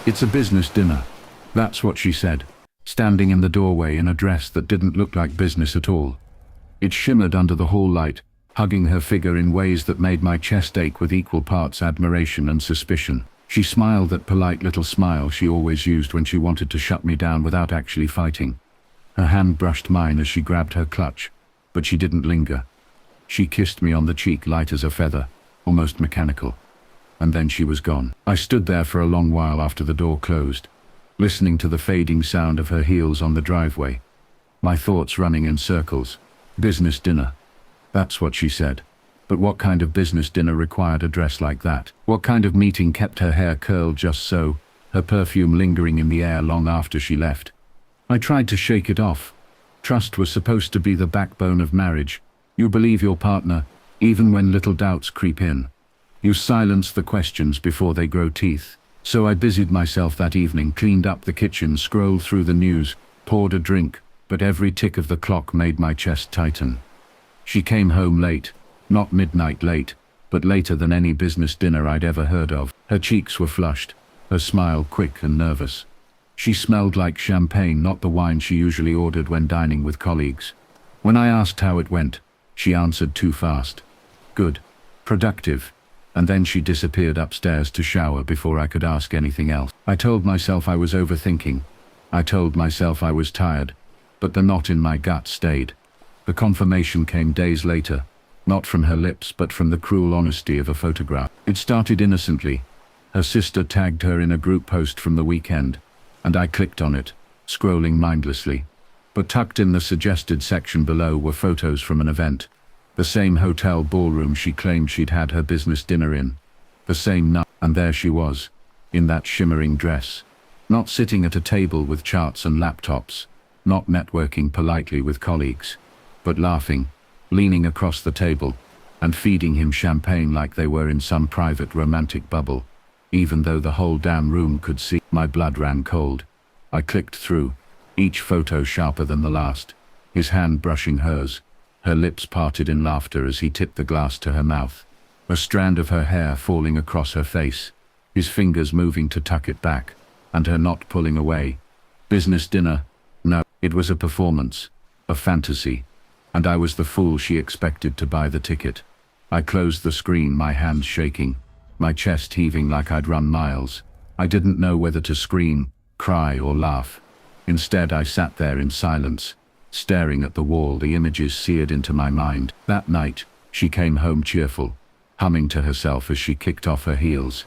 "It's a business dinner." That's what she said, standing in the doorway in a dress that didn't look like business at all. It shimmered under the hall light, hugging her figure in ways that made my chest ache with equal parts admiration and suspicion. She smiled that polite little smile she always used when she wanted to shut me down without actually fighting. Her hand brushed mine as she grabbed her clutch, but she didn't linger. She kissed me on the cheek light as a feather, almost mechanical. And then she was gone. I stood there for a long while after the door closed, listening to the fading sound of her heels on the driveway, my thoughts running in circles. Business dinner. That's what she said. But what kind of business dinner required a dress like that? What kind of meeting kept her hair curled just so, her perfume lingering in the air long after she left? I tried to shake it off. Trust was supposed to be the backbone of marriage. You believe your partner, even when little doubts creep in. You silence the questions before they grow teeth. So I busied myself that evening, cleaned up the kitchen, scrolled through the news, poured a drink, but every tick of the clock made my chest tighten. She came home late, not midnight late, but later than any business dinner I'd ever heard of. Her cheeks were flushed, her smile quick and nervous. She smelled like champagne, not the wine she usually ordered when dining with colleagues. When I asked how it went, she answered too fast. Good. Productive. And then she disappeared upstairs to shower before I could ask anything else. I told myself I was overthinking. I told myself I was tired, but the knot in my gut stayed. The confirmation came days later, not from her lips but from the cruel honesty of a photograph. It started innocently. Her sister tagged her in a group post from the weekend, and I clicked on it, scrolling mindlessly. But tucked in the suggested section below were photos from an event. The same hotel ballroom she claimed she'd had her business dinner in. The same night, and there she was, in that shimmering dress. Not sitting at a table with charts and laptops, not networking politely with colleagues, but laughing, leaning across the table, and feeding him champagne like they were in some private romantic bubble. Even though the whole damn room could see, my blood ran cold. I clicked through, each photo sharper than the last, his hand brushing hers, her lips parted in laughter as he tipped the glass to her mouth, a strand of her hair falling across her face, his fingers moving to tuck it back, and her not pulling away. Business dinner? No, it was a performance, a fantasy, and I was the fool she expected to buy the ticket. I closed the screen, my hands shaking, my chest heaving like I'd run miles. I didn't know whether to scream, cry, or laugh. Instead, I sat there in silence, staring at the wall, the images seared into my mind. That night, she came home cheerful, humming to herself as she kicked off her heels.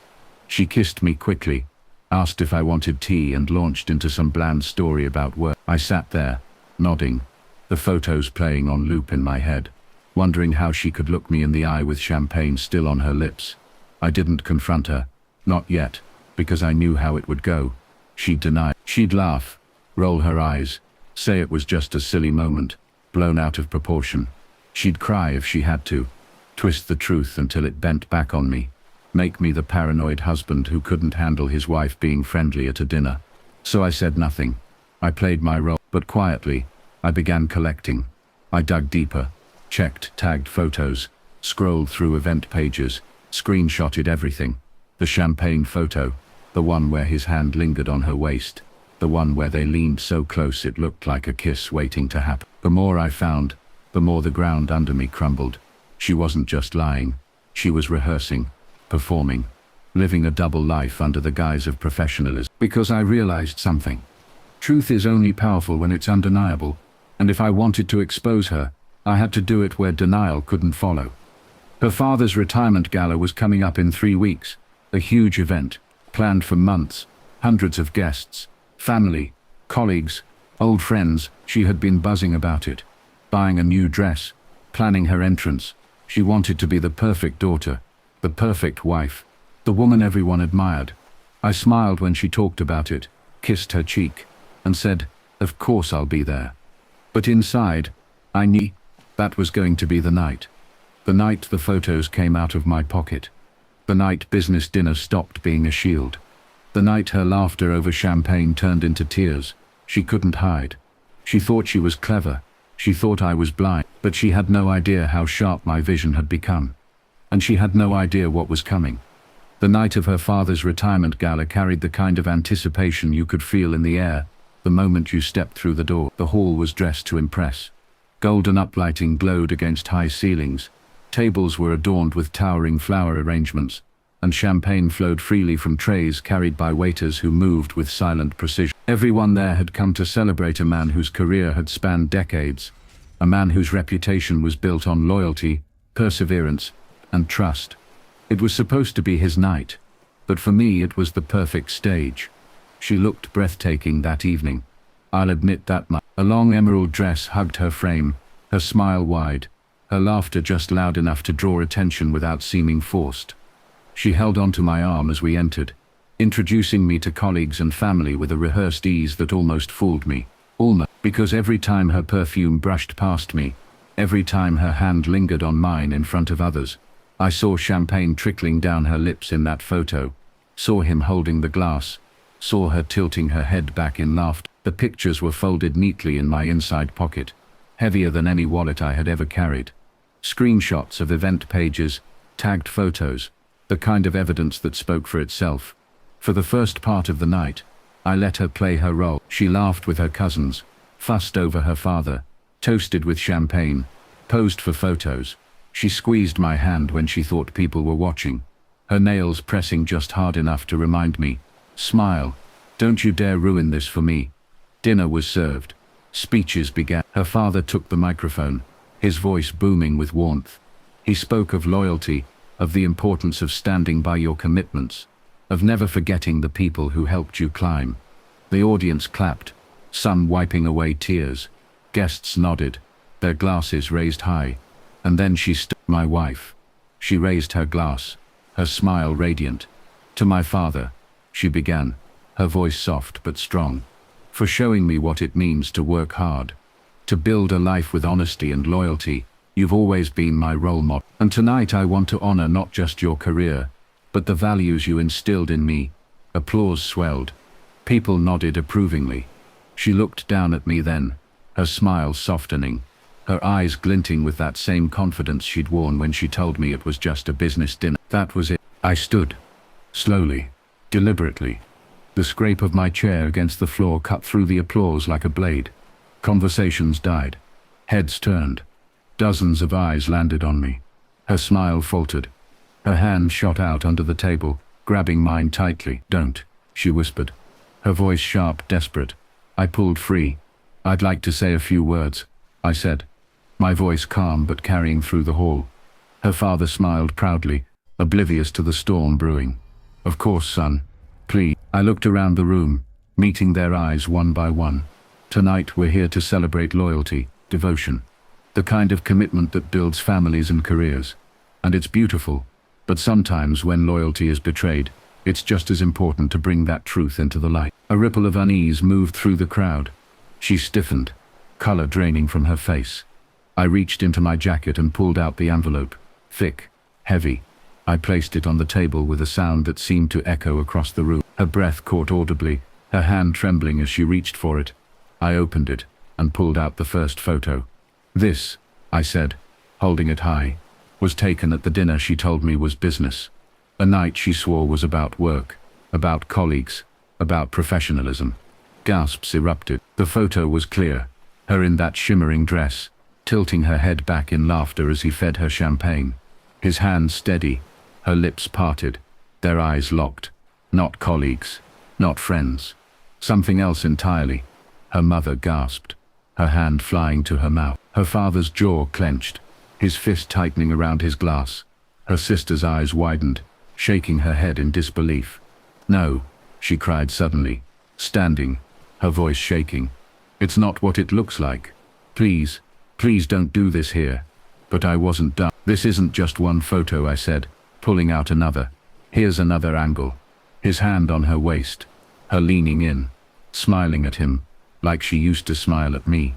She kissed me quickly, asked if I wanted tea, and launched into some bland story about work. I sat there, nodding, the photos playing on loop in my head, wondering how she could look me in the eye with champagne still on her lips. I didn't confront her, not yet, because I knew how it would go. She'd deny. She'd laugh, roll her eyes, say it was just a silly moment, blown out of proportion. She'd cry if she had to, twist the truth until it bent back on me, make me the paranoid husband who couldn't handle his wife being friendly at a dinner. So I said nothing. I played my role, but quietly, I began collecting. I dug deeper, checked tagged photos, scrolled through event pages, screenshotted everything. The champagne photo, the one where his hand lingered on her waist, the one where they leaned so close it looked like a kiss waiting to happen. The more I found, the more the ground under me crumbled. She wasn't just lying. She was rehearsing, performing, living a double life under the guise of professionalism. Because I realized something. Truth is only powerful when it's undeniable, and if I wanted to expose her, I had to do it where denial couldn't follow. Her father's retirement gala was coming up in 3 weeks, a huge event, planned for months, hundreds of guests, family, colleagues, old friends. She had been buzzing about it, buying a new dress, planning her entrance. She wanted to be the perfect daughter, the perfect wife, the woman everyone admired. I smiled when she talked about it, kissed her cheek, and said, "Of course I'll be there." But inside, I knew that was going to be the night. The night the photos came out of my pocket. The night business dinner stopped being a shield. The night her laughter over champagne turned into tears. She couldn't hide. She thought she was clever. She thought I was blind. But she had no idea how sharp my vision had become. And she had no idea what was coming. The night of her father's retirement gala carried the kind of anticipation you could feel in the air the moment you stepped through the door. The hall was dressed to impress. Golden uplighting glowed against high ceilings. Tables were adorned with towering flower arrangements, and champagne flowed freely from trays carried by waiters who moved with silent precision. Everyone there had come to celebrate a man whose career had spanned decades, a man whose reputation was built on loyalty, perseverance, and trust. It was supposed to be his night, but for me it was the perfect stage. She looked breathtaking that evening. I'll admit that much. A long emerald dress hugged her frame, her smile wide, her laughter just loud enough to draw attention without seeming forced. She held onto my arm as we entered, introducing me to colleagues and family with a rehearsed ease that almost fooled me. Almost, because every time her perfume brushed past me, every time her hand lingered on mine in front of others, I saw champagne trickling down her lips in that photo, saw him holding the glass, saw her tilting her head back in laughter. The pictures were folded neatly in my inside pocket, heavier than any wallet I had ever carried. Screenshots of event pages, tagged photos, the kind of evidence that spoke for itself. For the first part of the night, I let her play her role. She laughed with her cousins, fussed over her father, toasted with champagne, posed for photos. She squeezed my hand when she thought people were watching, her nails pressing just hard enough to remind me, "Smile, don't you dare ruin this for me." Dinner was served. Speeches began. Her father took the microphone, his voice booming with warmth. He spoke of loyalty, of the importance of standing by your commitments, of never forgetting the people who helped you climb. The audience clapped, some wiping away tears. Guests nodded, their glasses raised high. And then she stood, my wife. She raised her glass, her smile radiant. "To my father," she began, her voice soft but strong, "for showing me what it means to work hard, to build a life with honesty and loyalty. You've always been my role model. And tonight I want to honor not just your career, but the values you instilled in me." Applause swelled. People nodded approvingly. She looked down at me then, her smile softening, her eyes glinting with that same confidence she'd worn when she told me it was just a business dinner. That was it. I stood, slowly, deliberately. The scrape of my chair against the floor cut through the applause like a blade. Conversations died. Heads turned. Dozens of eyes landed on me. Her smile faltered. Her hand shot out under the table, grabbing mine tightly. "Don't," she whispered, her voice sharp, desperate. I pulled free. "I'd like to say a few words," I said, my voice calm but carrying through the hall. Her father smiled proudly, oblivious to the storm brewing. "Of course, son. Please." I looked around the room, meeting their eyes one by one. Tonight we're here to celebrate loyalty, devotion, the kind of commitment that builds families and careers. And it's beautiful, but sometimes when loyalty is betrayed, it's just as important to bring that truth into the light. A ripple of unease moved through the crowd. She stiffened, color draining from her face. I reached into my jacket and pulled out the envelope. Thick, heavy. I placed it on the table with a sound that seemed to echo across the room. Her breath caught audibly, her hand trembling as she reached for it. I opened it and pulled out the first photo. "This," I said, holding it high, "was taken at the dinner she told me was business. A night she swore was about work, about colleagues, about professionalism." Gasps erupted. The photo was clear, her in that shimmering dress, tilting her head back in laughter as he fed her champagne. His hand steady, her lips parted, their eyes locked. Not colleagues, not friends. Something else entirely. Her mother gasped, her hand flying to her mouth. Her father's jaw clenched, his fist tightening around his glass. Her sister's eyes widened, shaking her head in disbelief. "No," she cried suddenly, standing, her voice shaking. "It's not what it looks like. Please, please don't do this here." But I wasn't done. "This isn't just one photo," I said, pulling out another. "Here's another angle." His hand on her waist, her leaning in, smiling at him, like she used to smile at me.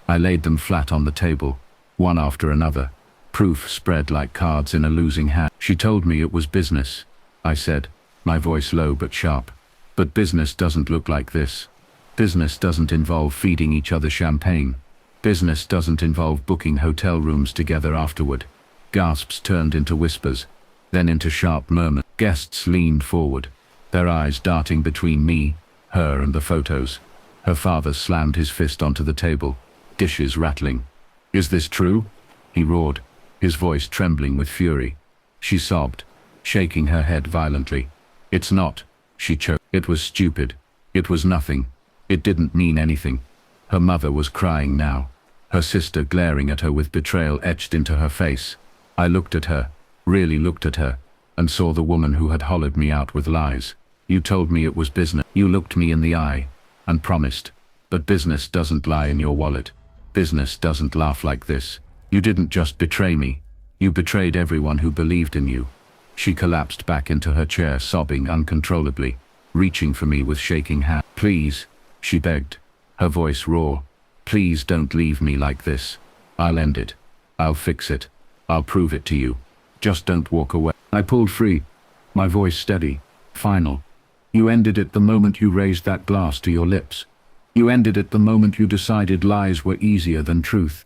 I laid them flat on the table, one after another, proof spread like cards in a losing hand. "She told me it was business," I said, my voice low but sharp. "But business doesn't look like this. Business doesn't involve feeding each other champagne. Business doesn't involve booking hotel rooms together afterward." Gasps turned into whispers. then into sharp murmurs. Guests leaned forward, their eyes darting between me, her and the photos. Her father slammed his fist onto the table, dishes rattling. "Is this true?" he roared, his voice trembling with fury. She sobbed, shaking her head violently. "It's not," she choked. "It was stupid. It was nothing. It didn't mean anything." Her mother was crying now, her sister glaring at her with betrayal etched into her face. I looked at her, really looked at her, and saw the woman who had hollowed me out with lies. "You told me it was business. You looked me in the eye and promised. But business doesn't lie in your wallet. Business doesn't laugh like this. You didn't just betray me. You betrayed everyone who believed in you." She collapsed back into her chair, sobbing uncontrollably, reaching for me with shaking hands. "Please," she begged, her voice raw. "Please don't leave me like this. I'll end it. I'll fix it. I'll prove it to you. Just don't walk away." I pulled free, my voice steady, final. "You ended it the moment you raised that glass to your lips. You ended it the moment you decided lies were easier than truth."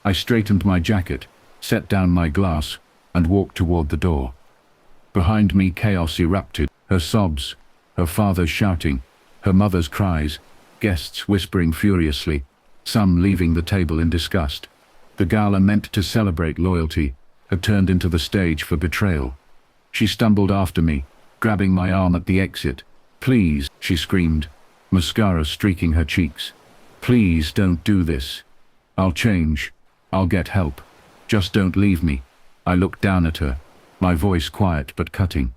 I straightened my jacket, set down my glass, and walked toward the door. Behind me, chaos erupted, her sobs, her father shouting, her mother's cries, guests whispering furiously, some leaving the table in disgust. The gala meant to celebrate loyalty had turned into the stage for betrayal. She stumbled after me, grabbing my arm at the exit. "Please," she screamed, mascara streaking her cheeks. "Please don't do this. I'll change. I'll get help. Just don't leave me." I looked down at her, my voice quiet but cutting.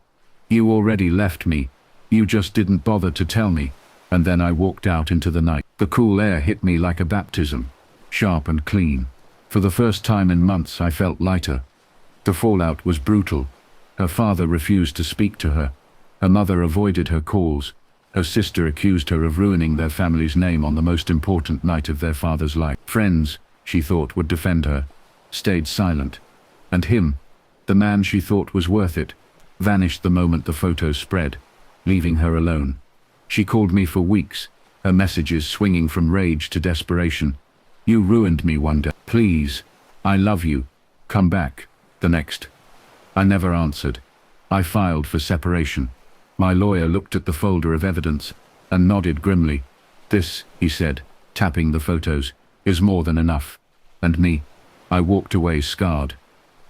"You already left me. You just didn't bother to tell me." And then I walked out into the night. The cool air hit me like a baptism, sharp and clean. For the first time in months I felt lighter. The fallout was brutal. Her father refused to speak to her. Her mother avoided her calls. Her sister accused her of ruining their family's name on the most important night of their father's life. Friends, she thought would defend her, stayed silent. And him, the man she thought was worth it, vanished the moment the photos spread, leaving her alone. She called me for weeks, her messages swinging from rage to desperation. "You ruined me one day. Please, I love you. Come back." The next. I never answered. I filed for separation. My lawyer looked at the folder of evidence and nodded grimly. "This," he said, tapping the photos, "is more than enough." And me? I walked away scarred.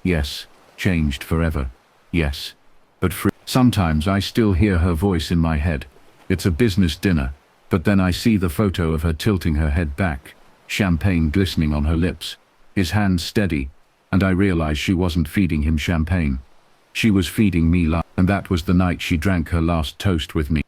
Yes, changed forever. Yes, but free. Sometimes I still hear her voice in my head. It's a business dinner, but then I see the photo of her tilting her head back, champagne glistening on her lips, his hands steady, and I realize she wasn't feeding him champagne. She was feeding me love, and that was the night she drank her last toast with me.